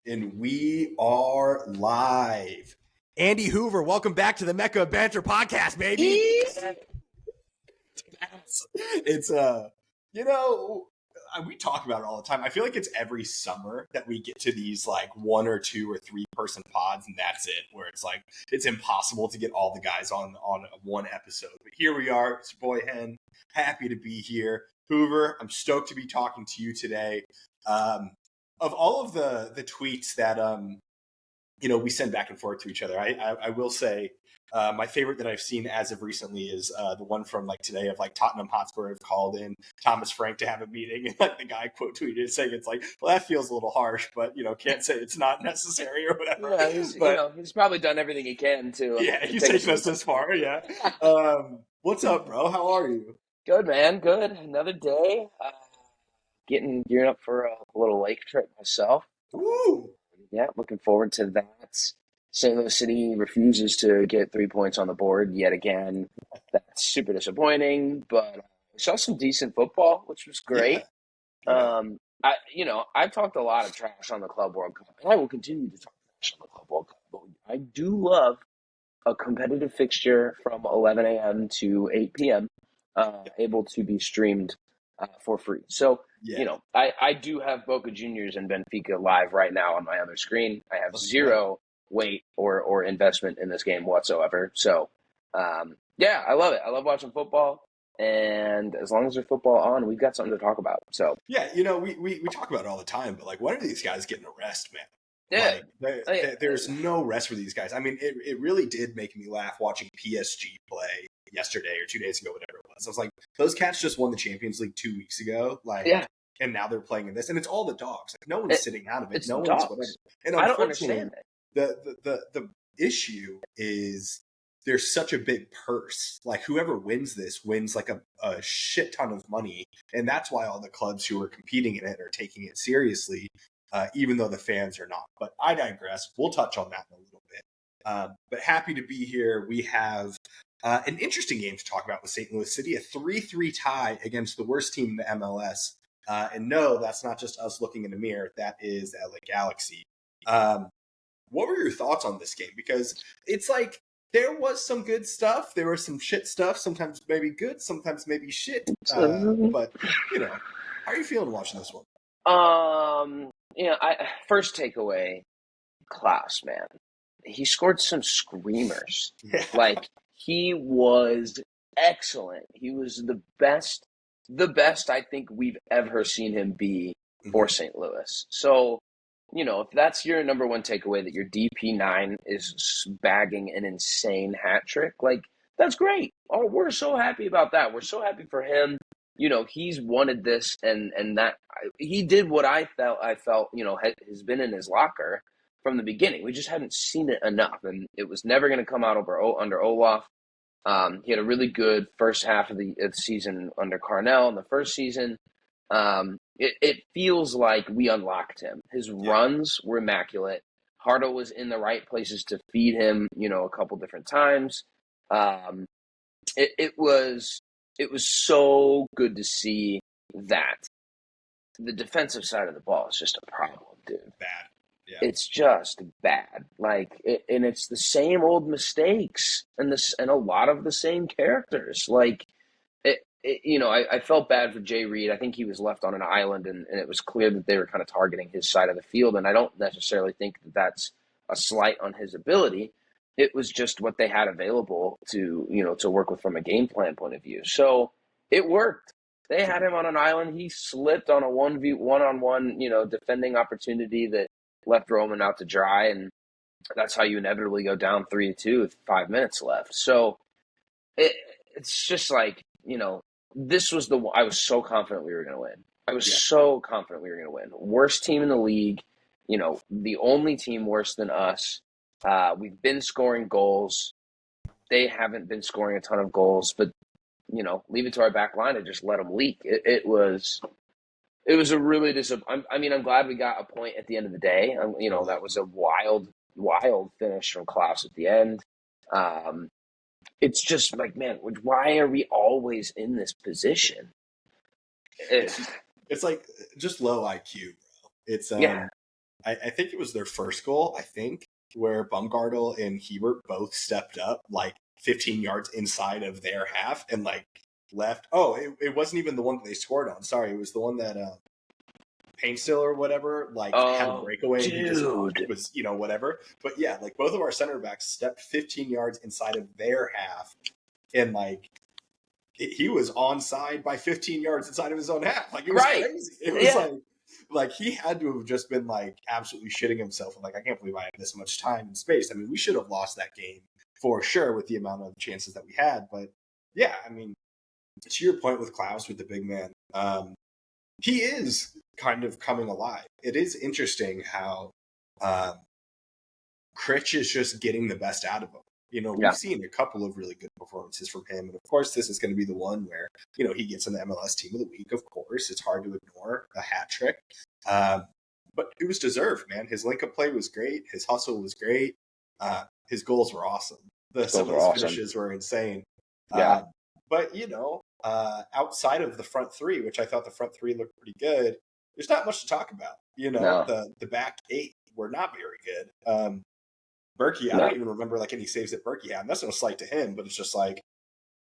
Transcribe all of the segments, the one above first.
And we are live. Andy Hoover, welcome back to the Mecca of Banter podcast, baby. It's we talk about it all the time. I feel like it's every summer that we get to these like 1 or 2 or 3 person pods, and that's it. Where it's like it's impossible to get all the guys on one episode. But here we are. It's your boy Hen. Happy to be here, Hoover. I'm stoked to be talking to you today. Of all of the tweets that we send back and forth to each other, I will say my favorite that I've seen as of recently is the one from like today of like Tottenham Hotspur have called in Thomas Frank to have a meeting, and like the guy quote tweeted saying it's like, well, that feels a little harsh, but can't say it's not necessary or whatever. Yeah, he's probably done everything he can to. Yeah, he's taken us this far. Yeah. What's up, bro? How are you? Good, man. Good. Another day. Gearing up for a little lake trip myself. Woo! Yeah, looking forward to that. St. Louis City refuses to get 3 points on the board yet again. That's super disappointing, but we saw some decent football, which was great. Yeah. I've talked a lot of trash on the Club World Cup, and I will continue to talk trash on the Club World Cup, but I do love a competitive fixture from 11 a.m. to 8 p.m. Able to be streamed for free. So, I do have Boca Juniors and Benfica live right now on my other screen. I have zero weight or investment in this game whatsoever. So, I love it. I love watching football. And as long as there's football on, we've got something to talk about. So, yeah, we talk about it all the time, but like, when are these guys getting a rest, man? Yeah. There's no rest for these guys. I mean, it really did make me laugh watching PSG play yesterday or 2 days ago, whatever it was. I was like, those cats just won the Champions League 2 weeks ago. And now they're playing in this, and it's all the dogs. Like, no one's sitting out of it. No one's whatever. And I don't understand that. The issue is there's such a big purse. Like, whoever wins this wins like a shit ton of money, and that's why all the clubs who are competing in it are taking it seriously. Even though the fans are not. But I digress. We'll touch on that in a little bit. But happy to be here. We have an interesting game to talk about with St. Louis City, a 3-3 tie against the worst team in the MLS. And no, that's not just us looking in the mirror. That is LA Galaxy. What were your thoughts on this game? Because it's like there was some good stuff. There was some shit stuff. Sometimes maybe good, sometimes maybe shit. But, how are you feeling watching this one? First takeaway, Klauss, man. He scored some screamers. Yeah. Like, he was excellent. He was the best I think we've ever seen him be for St. Louis. So, if that's your number one takeaway, that your DP9 is bagging an insane hat trick, like, that's great. Oh, we're so happy about that. We're so happy for him. He's wanted this, and that he did what I felt, has been in his locker from the beginning. We just hadn't seen it enough, and it was never going to come out under Olaf. He had a really good first half of the season under Carnell in the first season. It feels like we unlocked him. His runs were immaculate. Hardo was in the right places to feed him, a couple different times. It was so good to see that. The defensive side of the ball is just a problem, dude. Bad. Yeah. It's just bad. And it's the same old mistakes and a lot of the same characters. I felt bad for Jay Reed. I think he was left on an island, and it was clear that they were kind of targeting his side of the field. And I don't necessarily think that that's a slight on his ability. It was just what they had available to work with from a game plan point of view. So it worked. They had him on an island. He slipped on a 1-on-1, defending opportunity that left Roman out to dry. And that's how you inevitably go down 3-2 with 5 minutes left. So it's just like, this was I was so confident we were going to win. I was so confident we were going to win. Worst team in the league, the only team worse than us. We've been scoring goals. They haven't been scoring a ton of goals, but leave it to our back line to just let them leak. It was a really I'm glad we got a point at the end of the day. That was a wild finish from Klauss at the end. It's just like, man, why are we always in this position? It's like just low IQ, bro. It's I think it was their first goal, I think, where Bumgartle and Hebert both stepped up like 15 yards inside of their half and like left. Oh, it wasn't even the one that they scored on. Sorry, it was the one that Painstill or whatever like had a Oh, breakaway and he just dude. was, whatever. But yeah, like both of our center backs stepped 15 yards inside of their half and like he was onside by 15 yards inside of his own half. Like it was Right. crazy. It was like he had to have just been like absolutely shitting himself. And like, I can't believe I had this much time and space. I mean, we should have lost that game for sure with the amount of chances that we had. But yeah, I mean, to your point with Klauss, with the big man, he is kind of coming alive. It is interesting how Critch is just getting the best out of him. We've seen a couple of really good performances from him. And of course, this is going to be the one where, he gets in the MLS Team of the Week. Of course, it's hard to ignore a hat trick. But it was deserved, man. His link-up play was great. His hustle was great. His goals were awesome. Some of his finishes were insane. Yeah. But, outside of the front three, which I thought the front three looked pretty good, there's not much to talk about. No. The back eight were not very good. Berkey, I don't even remember like any saves that Berkey had. And that's no slight to him, but it's just like,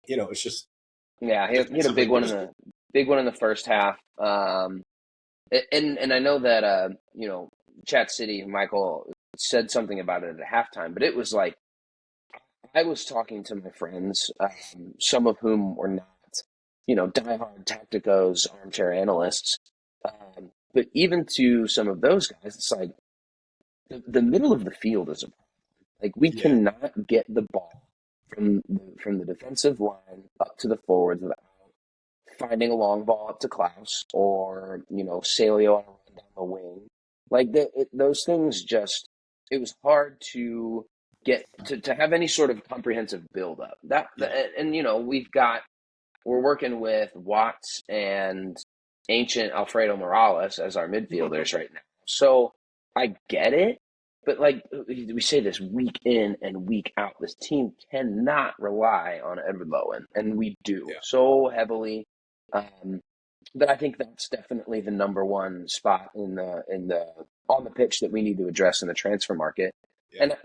it's just he had a big one in the first half. And I know that Chat City Michael said something about it at halftime, but it was like I was talking to my friends, some of whom were not, diehard tacticos, armchair analysts, but even to some of those guys, it's like the middle of the field is a problem. Like we cannot get the ball from the defensive line up to the forwards without finding a long ball up to Klauss or Salio on a run down the wing. Like those things just it was hard to get to have any sort of comprehensive build up. And we're working with Watts and ancient Alfredo Morales as our midfielders right now. So I get it. But like we say this week in and week out, this team cannot rely on Edward Lowen, and we do so heavily. That I think that's definitely the number one spot in the on the pitch that we need to address in the transfer market. Yeah. And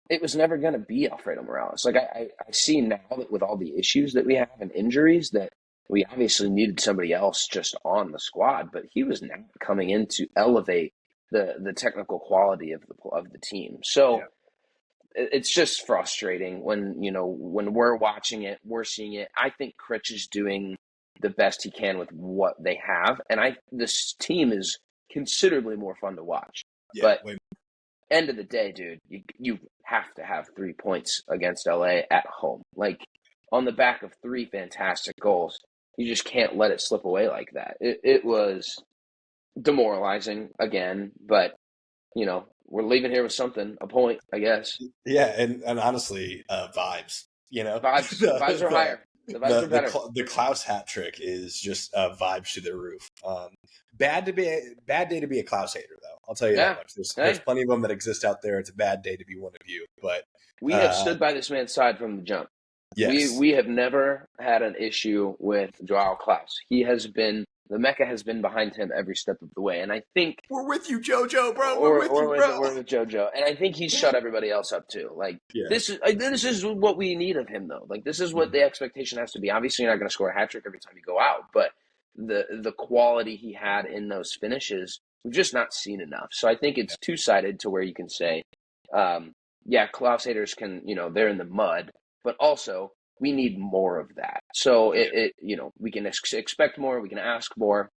it was never going to be Alfredo Morales. Like I see now that with all the issues that we have and injuries, that we obviously needed somebody else just on the squad, but he was now coming in to elevate the technical quality of the team. So it's just frustrating when we're watching it, we're seeing it. I think Critch is doing the best he can with what they have, and this team is considerably more fun to watch. But end of the day, dude, you have to have 3 points against LA at home, like on the back of 3 fantastic goals. You just can't let it slip away like that. It was demoralizing again, but we're leaving here with something, a point, I guess. Yeah, and honestly, vibes. Vibes are higher. The vibes are better. The Klauss hat trick is just vibes to the roof. Bad day to be a Klauss hater, though. I'll tell you that much. There's plenty of them that exist out there. It's a bad day to be one of you, but we have stood by this man's side from the jump. Yes. We have never had an issue with Joao Klauss. The Mecca has been behind him every step of the way, and I think we're with you, JoJo, bro. We're with JoJo, and I think he's shut everybody else up too. Like this is what we need of him, though. Like this is what the expectation has to be. Obviously, you're not going to score a hat trick every time you go out, but the quality he had in those finishes, we've just not seen enough. So I think it's two-sided to where you can say, Klauss haters can, they're in the mud, but also we need more of that. So we can expect more, we can ask more.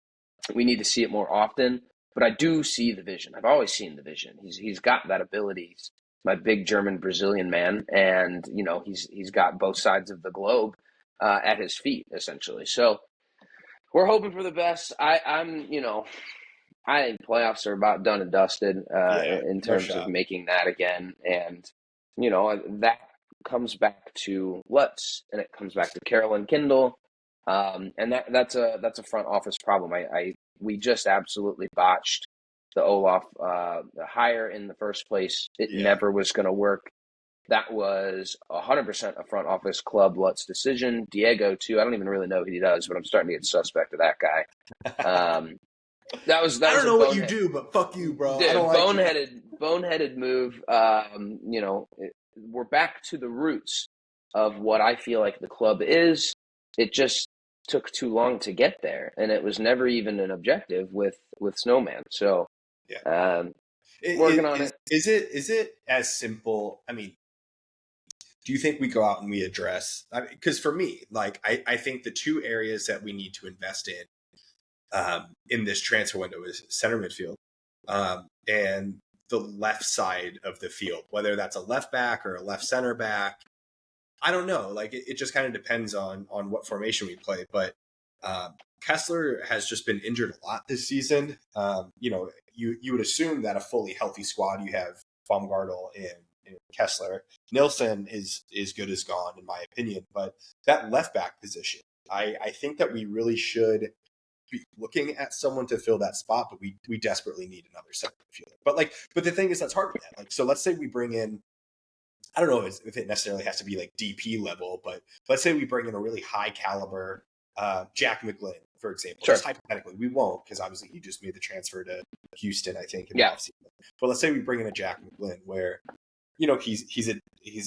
We need to see it more often. But I do see the vision. I've always seen the vision. He's got that ability. He's my big German Brazilian man, and he's got both sides of the globe at his feet essentially. So we're hoping for the best. I think playoffs are about done and dusted in terms of making that again, and that comes back to Lutz, and it comes back to Carolyn Kindle, and that's a front office problem. We just absolutely botched the Olaf hire in the first place. It never was going to work. That was 100% a front office club Lutz decision. Diego too. I don't even really know who he does, but I'm starting to get suspect of that guy. That I was don't a know what you do, but fuck you, bro. I don't like you. boneheaded move. We're back to the roots of what I feel like the club is. It just took too long to get there, and it was never even an objective with Snowman. So, Yeah. um, working on it. Is it as simple? I mean, do you think we go out and we address? Because for me, like, I think the two areas that we need to invest in this transfer window is center midfield, and the left side of the field, whether that's a left back or a left center back. I don't know. Like, it just kind of depends on what formation we play. But Kessler has just been injured a lot this season. You would assume that a fully healthy squad, you have Baumgartel and Kessler. Nilsson is good as gone, in my opinion. But that left back position, I think that we really should be looking at someone to fill that spot, but we desperately need another center fielder. But the thing is, that's hard with that. Like, so let's say we bring in, I don't know if it necessarily has to be like DP level, but let's say we bring in a really high caliber Jack McGlynn, for example. Sure. Just hypothetically, we won't, because obviously he just made the transfer to Houston, I think, in Yeah. the offseason. But let's say we bring in a Jack McGlynn where, he's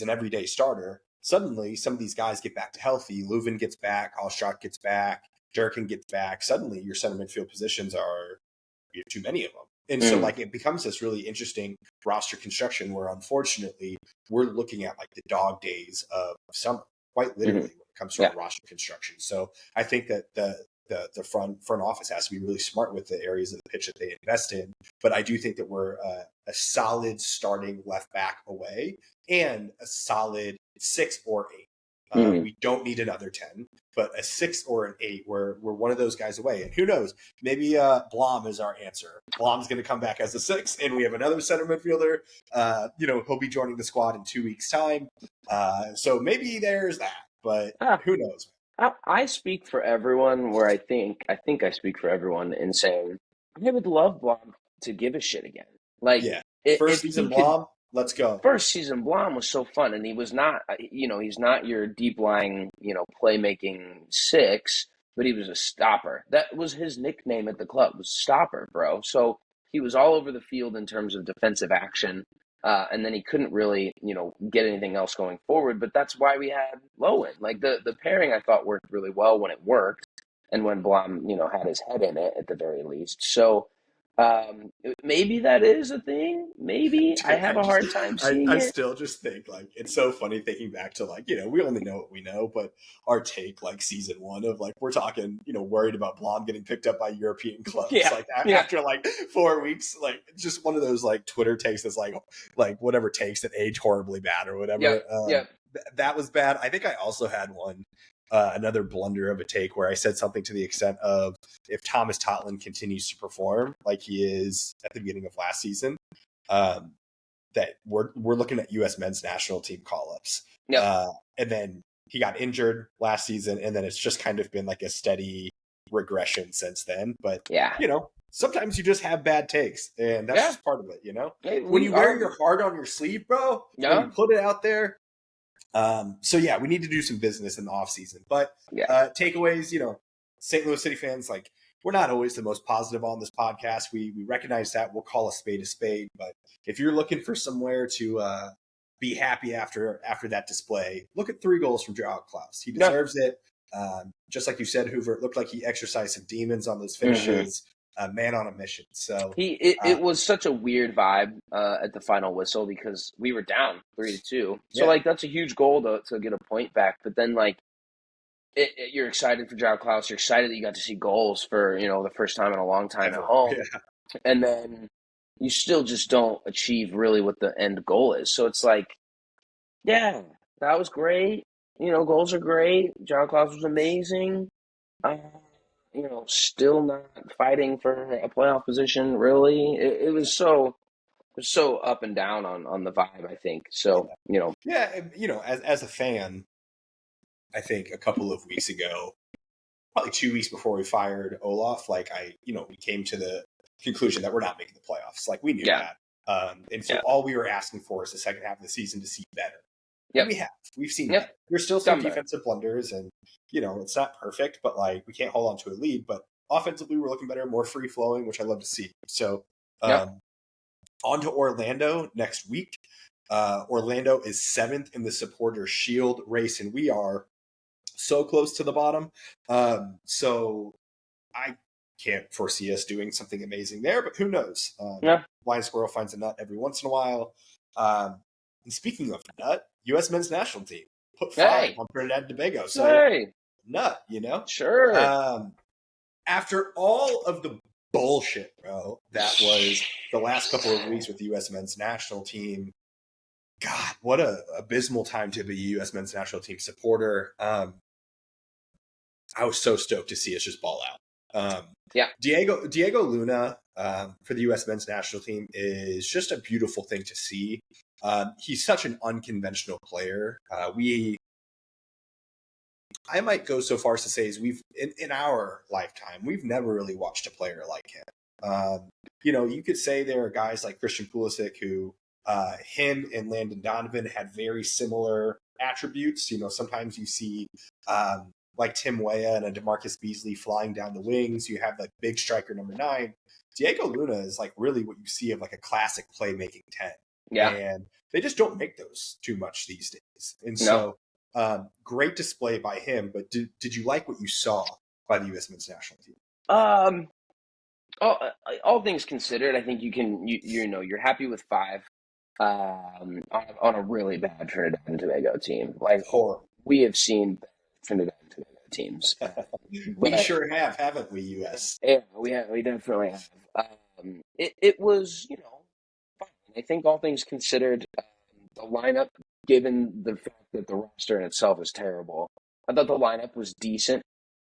an everyday starter. Suddenly, some of these guys get back to healthy. Leuven gets back, Hallstatt gets back, Durkin gets back. Suddenly, your center midfield positions you have too many of them. And so, like, it becomes this really interesting roster construction where, unfortunately, we're looking at, like, the dog days of summer, quite literally, when it comes to our roster construction. So I think that the front office has to be really smart with the areas of the pitch that they invest in. But I do think that we're a solid starting left back away and a solid 6 or 8. We don't need another 10, but a 6 or an 8, we're one of those guys away. And who knows, maybe Blom is our answer. Blom's going to come back as a 6, and we have another center midfielder. He'll be joining the squad in 2 weeks' time. So maybe there's that, but who knows? I speak for everyone where I think I speak for everyone in saying I would love Blom to give a shit again. Like, yeah, if first season Blom, let's go. First season Blom was so fun, and he was not, he's not your deep lying, playmaking 6, but he was a stopper. That was his nickname at the club, was stopper, bro. So he was all over the field in terms of defensive action, and then he couldn't really, get anything else going forward. But that's why we had Lowen. Like, the pairing I thought worked really well when it worked, and when Blom, had his head in it at the very least. So. Maybe that is a thing. Maybe. Dude, I have a hard time seeing I it. still just think, like, it's so funny thinking back to, like, we only know what we know, but our take, like, season 1 of, like, we're talking, worried about Blom getting picked up by European clubs. Yeah. After like 4 weeks, like, just one of those, like, Twitter takes that's like whatever takes that age horribly bad or whatever. That was bad. I think I also had one. Another blunder of a take where I said something to the extent of, if Thomas Totland continues to perform like he is at the beginning of last season, that we're looking at U.S. men's national team call-ups. And then he got injured last season, and then it's just kind of been like a steady regression since then. But, sometimes you just have bad takes, and that's just part of it, Hey, when you wear your heart on your sleeve, bro, when you put it out there. We need to do some business in the off season, but takeaways, St. Louis City fans, like, we're not always the most positive on this podcast. We recognize that. We'll call a spade, but if you're looking for somewhere to be happy after that display, look at 3 goals from Klauss. He deserves it. Just like you said, Hoover, it looked like he exercised some demons on those finishes. Man on a mission. So it was such a weird vibe at the final whistle because we were down 3-2. So that's a huge goal to get a point back. But then you're excited for Klauss. You're excited that you got to see goals for the first time in a long time at home. And then you still just don't achieve really what the end goal is. So it's like, that was great. Goals are great. Klauss was amazing. Still not fighting for a playoff position, really. It was so up and down on the vibe, I think. So, as a fan, I think a couple of weeks ago, probably 2 weeks before we fired Olaf, we came to the conclusion that we're not making the playoffs. Like, we knew that. And so all we were asking for is the second half of the season to see better. We've seen that. There's still some defensive blunders, and it's not perfect, but we can't hold on to a lead. But offensively, we're looking better, more free flowing, which I love to see. So, Yep. on to Orlando next week. Orlando is 7th in the Supporter Shield race, and we are so close to the bottom. So I can't foresee us doing something amazing there, but who knows? Yeah. Blind squirrel finds a nut every once in a while. And speaking of nut, U.S. men's national team put 5 on Trinidad and Tobago. So nut, Sure. After all of the bullshit, bro, that was the last couple of weeks with the U.S. men's national team. God, what a abysmal time to be a U.S. men's national team supporter. I was so stoked to see us just ball out. Diego Luna for the U.S. men's national team is just a beautiful thing to see. He's such an unconventional player. I might go so far as to say is in our lifetime, we've never really watched a player like him. You could say there are guys like Christian Pulisic who him and Landon Donovan had very similar attributes. Sometimes you see like Tim Weah and a DeMarcus Beasley flying down the wings. You have like big striker number 9. Diego Luna is like really what you see of like a classic playmaking 10. Yeah. And they just don't make those too much these days. And so great display by him. But did you like what you saw by the U.S. men's national team? All things considered, I think you're happy with 5 on a really bad Trinidad and Tobago team. Like, we have seen Trinidad and Tobago teams. We sure have, haven't we, U.S.? Yeah, we definitely have. It was, fine. I think all things considered, the lineup, given the fact that the roster in itself is terrible, I thought the lineup was decent.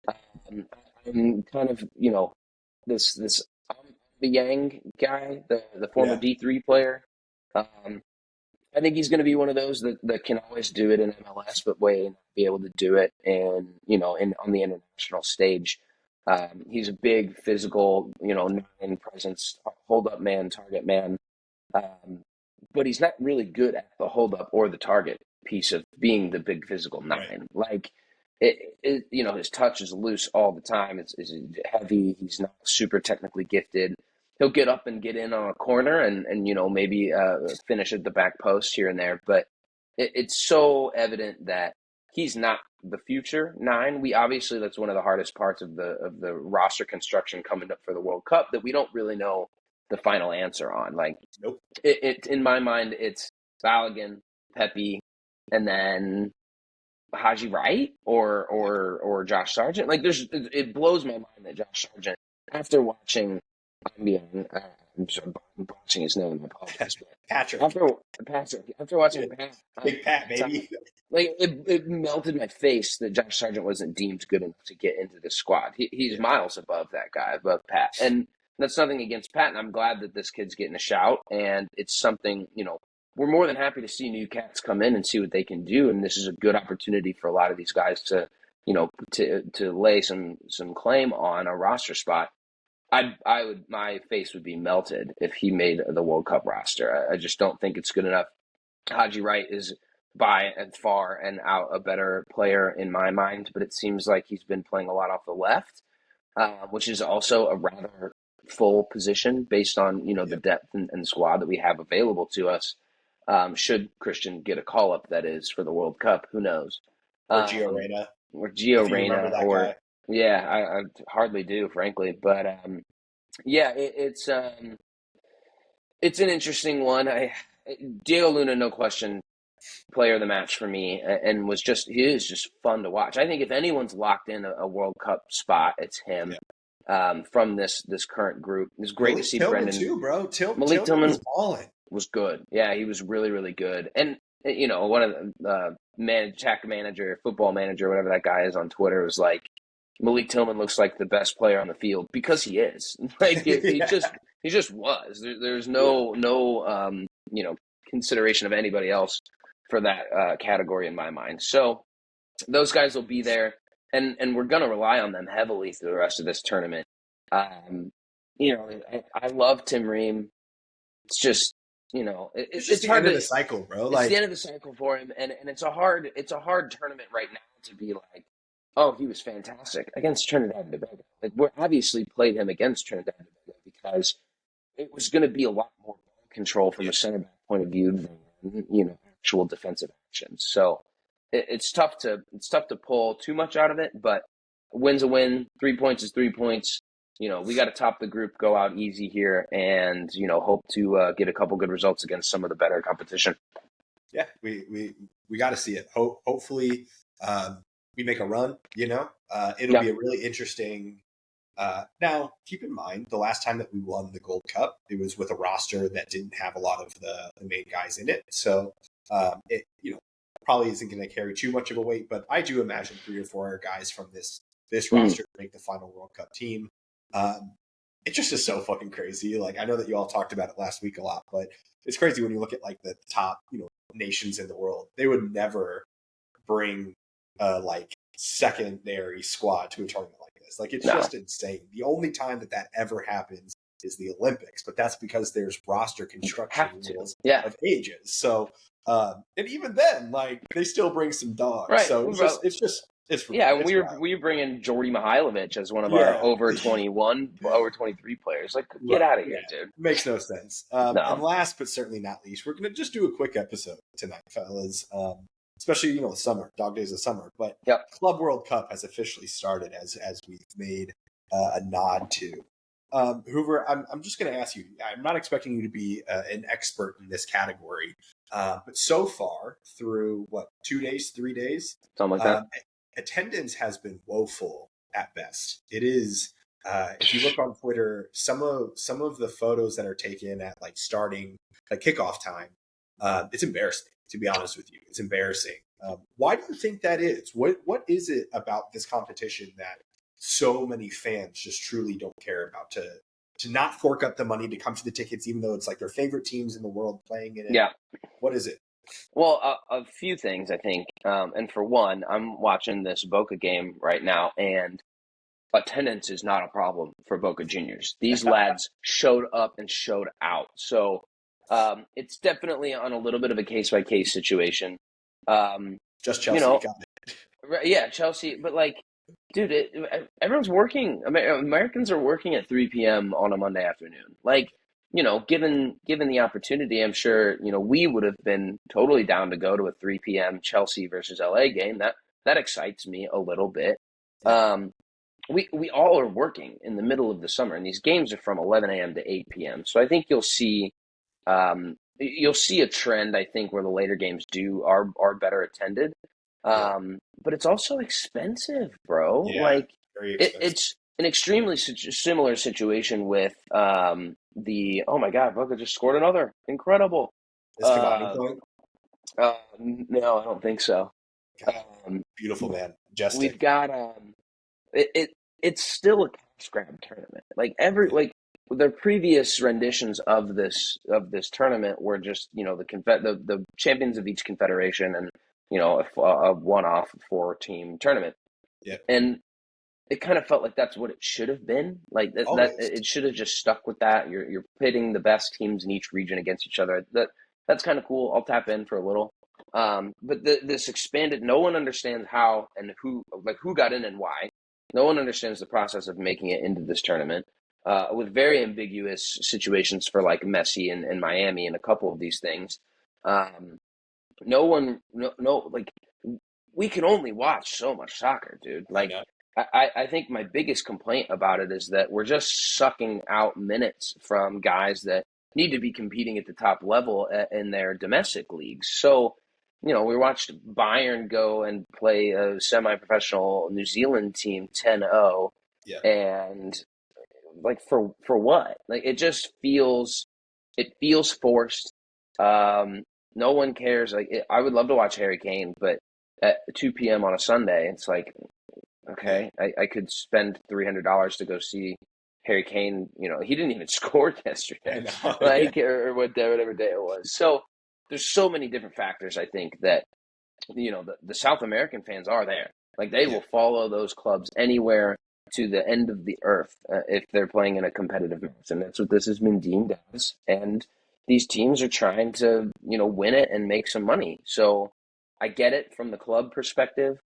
I'm kind of, this the Yang guy, the former D3 player. I think he's going to be one of those that can always do it in MLS, but not be able to do it on the international stage. He's a big physical, 9 presence, hold up man, target man. But he's not really good at the hold up or the target piece of being the big physical 9. Right. Like his touch is loose all the time. It's heavy. He's not super technically gifted. He'll get up and get in on a corner and maybe finish at the back post here and there. But it's so evident that he's not the future 9. That's one of the hardest parts of the roster construction coming up for the World Cup, that we don't really know the final answer on. Like, nope. It in my mind, it's Balogun, Pepe, and then Haji Wright or Josh Sargent. Like, it blows my mind that Josh Sargent, after watching, I'm sorry, I'm botching his name. I apologize. Patrick. After watching Pat, Big Pat, baby. Like, it melted my face that Josh Sargent wasn't deemed good enough to get into the squad. He's miles above that guy, above Pat, and that's nothing against Pat. And I'm glad that this kid's getting a shout, and it's something, we're more than happy to see new cats come in and see what they can do. And this is a good opportunity for a lot of these guys to, to lay some claim on a roster spot. My face would be melted if he made the World Cup roster. I just don't think it's good enough. Haji Wright is by and far and out a better player in my mind, but it seems like he's been playing a lot off the left, which is also a rather full position based on, the depth and squad that we have available to us. Should Christian get a call up, that is, for the World Cup, who knows? Or Gio Reyna. Guy. Yeah, I hardly do, frankly, but it's an interesting one. Diego Luna, no question, player of the match for me, and he is just fun to watch. I think if anyone's locked in a World Cup spot, it's him. From this current group, it's great to see Tillman Brendan too, bro. Malik Tillman was balling. Was good. Yeah, he was really, really good. And one of the football manager, whatever that guy is on Twitter, was like, Malik Tillman looks like the best player on the field, because he is. Like, he just was. There's no consideration of anybody else for that category in my mind. So those guys will be there, and we're going to rely on them heavily through the rest of this tournament. I love Tim Ream. It's just, it's the end of the cycle, bro. It's the end of the cycle for him, and it's a hard tournament right now to be like, Oh, he was fantastic against Trinidad and Tobago. Like, we're obviously played him against Trinidad and Tobago because it was going to be a lot more ball control from Yeah. a center back point of view than actual defensive actions. So it's tough to pull too much out of it, but a win's a win. 3 points is 3 points. We got to top the group, go out easy here, and hope to get a couple good results against some of the better competition. Yeah, we got to see it. Hopefully, we make a run. It'll Yeah. be a really interesting. Now, keep in mind, the last time that we won the Gold Cup, it was with a roster that didn't have a lot of the main guys in it. So it probably isn't going to carry too much of a weight. But I do imagine 3 or 4 guys from this Mm. roster make the final World Cup team. Um, it just is so fucking crazy. Like, I know that you all talked about it last week a lot, but it's crazy when you look at like the top nations in the world. They would never bring like secondary squad to a tournament like this. Like, it's No, just insane. The only time that ever happens is the Olympics, but that's because there's roster construction have to. rules Yeah. of ages. So and even then, like, they still bring some dogs. Right. So it's Yeah, and it's wild. we were bringing Jordy Mihailovic as one of our Yeah. over 21, over 23 players. Like, get Right. out of Yeah. here, dude. Makes no sense. And No. last but certainly not least, we're going to just do a quick episode tonight, fellas. Especially, the summer, dog days of summer. But Yep. Club World Cup has officially started, as we've made a nod to. Hoover, I'm just going to ask you. I'm not expecting you to be an expert in this category, but so far through 2 days, 3 days, Something like that. attendance has been woeful at best. It is. If you look on Twitter, some of the photos that are taken at like starting like kickoff time, it's embarrassing. To be honest with you, it's embarrassing. Why do you think that is? What is it about this competition that so many fans just truly don't care about to not fork up the money to come to the tickets, even though it's like their favorite teams in the world playing in it? Yeah. What is it? Well, a few things, I think. And for one, I'm watching this Boca game right now, and attendance is not a problem for Boca Juniors. These lads showed up and showed out. So it's definitely on a little bit of a case-by-case situation. Just You Chelsea know, got it. yeah, Chelsea, but like, dude, everyone's working. Americans are working at 3 p.m. on a Monday afternoon. Like, given the opportunity, I'm sure we would have been totally down to go to a 3 p.m. Chelsea versus LA game. That excites me a little bit. Yeah. We all are working in the middle of the summer, and these games are from 11 a.m. to 8 p.m. So I think you'll see a trend. I think where the later games are better attended. Yeah. But it's also expensive, bro. Yeah. Like Very expensive. it's an extremely similar situation with the oh my god, Boca just scored another incredible. Is Cavani Uh, playing? no, I don't think so. God, Um, beautiful man, we've majestic. got it's still a cash grab tournament. Like every Yeah. like the previous renditions of this tournament were just the champions of each confederation and a one-off 4-team tournament, Yeah. and it kind of felt like that's what it should have been. Like that Always. it should have just stuck with that. You're pitting the best teams in each region against each other. That's kind of cool. I'll tap in for a little. But this expanded. No one understands how and who got in and why. No one understands the process of making it into this tournament. With very ambiguous situations for like Messi and Miami and a couple of these things. No one, no, like we can only watch so much soccer, dude. I Like, know. I think my biggest complaint about it is that we're just sucking out minutes from guys that need to be competing at the top level in their domestic leagues. So, we watched Bayern go and play a semi-professional New Zealand team 10-0, Yeah. and like for what? Like it feels forced. No one cares. Like I would love to watch Harry Kane, but at 2 p.m. on a Sunday, it's like Yeah. okay, I could spend $300 to go see Harry Kane. He didn't even score I yesterday, know. Yeah. like or whatever day it was. So there's so many different factors. I think that the South American fans are there. Like they Yeah. will follow those clubs anywhere to the end of the earth if they're playing in a competitive match, and that's what this has been deemed as. And these teams are trying to win it and make some money. So I get it from the club perspective,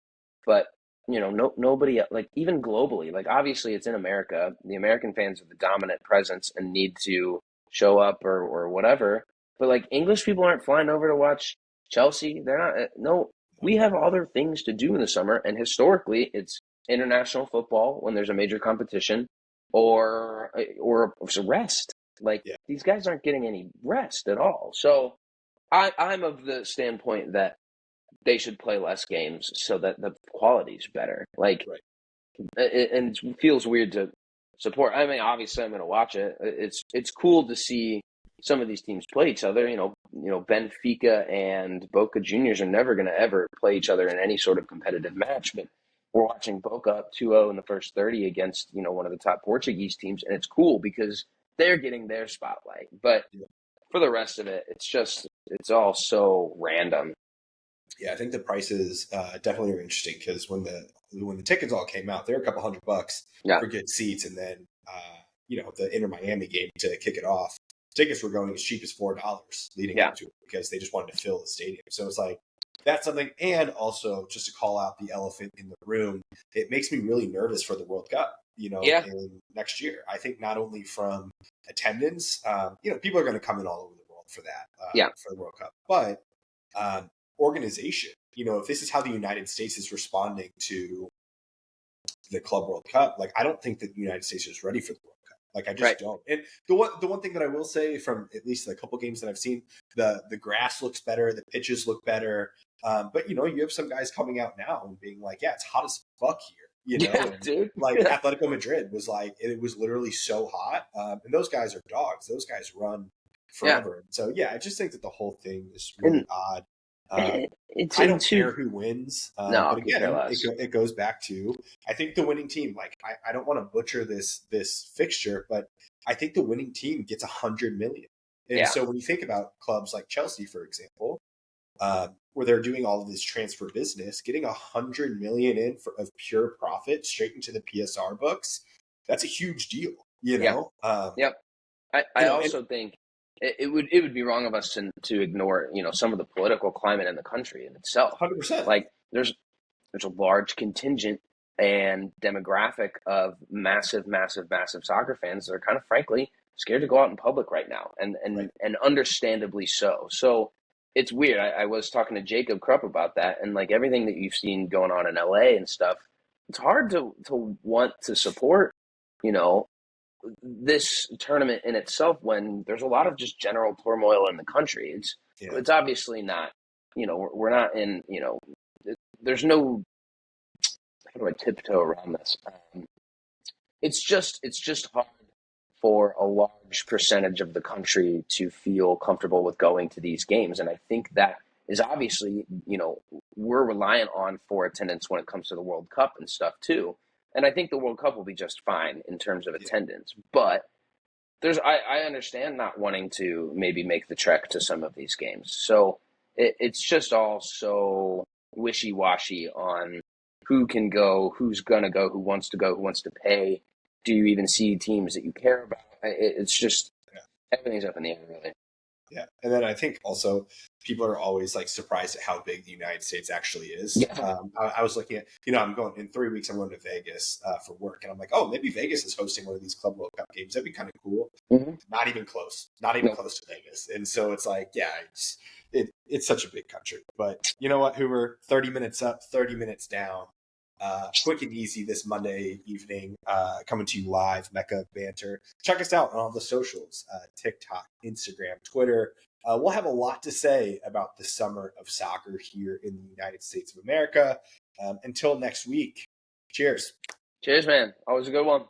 but nobody, like, even globally, like, obviously it's in America. The American fans are the dominant presence and need to show up or whatever. But like English people aren't flying over to watch Chelsea. They're not. No, we have other things to do in the summer, and historically, it's international football when there's a major competition, or rest. Like Yeah. these guys aren't getting any rest at all. So I'm of the standpoint that they should play less games so that the quality's better. Like, Right. and it feels weird to support. I mean, obviously, I'm going to watch it. It's cool to see some of these teams play each other. Benfica and Boca Juniors are never going to ever play each other in any sort of competitive match. But we're watching Boca up 2-0 in the first 30 against one of the top Portuguese teams, and it's cool because they're getting their spotlight. But Yeah. for the rest of it, it's all so random. Yeah, I think the prices definitely are interesting because when the tickets all came out, they were a couple $100 Yeah. for good seats, and then the Inter Miami game to kick it off, tickets were going as cheap as $4 leading up to it because they just wanted to fill the stadium. So it's like that's something, and also just to call out the elephant in the room, it makes me really nervous for the World Cup. In next year, I think not only from attendance, people are going to come in all over the world for that, for the World Cup, but organization. If this is how the United States is responding to the Club World Cup, like I don't think that the United States is ready for the World Cup. Like I just don't. And the one thing that I will say from at least the couple games that I've seen, the grass looks better, the pitches look better. But you have some guys coming out now and being like, yeah, it's hot as fuck here. And dude. Like Atletico Madrid was like, it was literally so hot. And those guys are dogs. Those guys run forever. Yeah. So yeah, I just think that the whole thing is really odd. I don't care who wins. But again, it goes back to, I think the winning team, like I don't want to butcher this fixture, but I think the winning team gets 100 million. And so when you think about clubs like Chelsea, for example, where they're doing all of this transfer business, getting 100 million in of pure profit straight into the PSR books, that's a huge deal, Yep. I also think it would be wrong of us to ignore some of the political climate in the country in itself. 100%. Like there's a large contingent and demographic of massive soccer fans that are kind of frankly scared to go out in public right now, and understandably so. So it's weird. I was talking to Jacob Krupp about that, and like everything that you've seen going on in LA and stuff, it's hard to want to support this tournament in itself when there's a lot of just general turmoil in the country. It's obviously not, we're not in, there's no, how do I tiptoe around this? It's just hard for a large percentage of the country to feel comfortable with going to these games. And I think that is obviously, we're reliant on for attendance when it comes to the World Cup and stuff too. And I think the World Cup will be just fine in terms of attendance. But I understand not wanting to maybe make the trek to some of these games. So it's just all so wishy-washy on who can go, who's going to go, who wants to go, who wants to pay. Do you even see teams that you care about? It's just everything's up in the air, really. Yeah. And then I think also people are always like surprised at how big the United States actually is. Yeah. I was looking at, I'm going in 3 weeks, I'm going to Vegas for work. And I'm like, oh, maybe Vegas is hosting one of these Club World Cup games. That'd be kind of cool. Mm-hmm. Not even close. Not even close to Vegas. And so it's like, yeah, it's such a big country. But you know what, Hoover? 30 minutes up, 30 minutes down. Quick and easy this Monday evening, coming to you live, Mecca of Banter. Check us out on all the socials, TikTok, Instagram, Twitter. We'll have a lot to say about the summer of soccer here in the United States of America. Until next week, cheers. Cheers, man. Always a good one.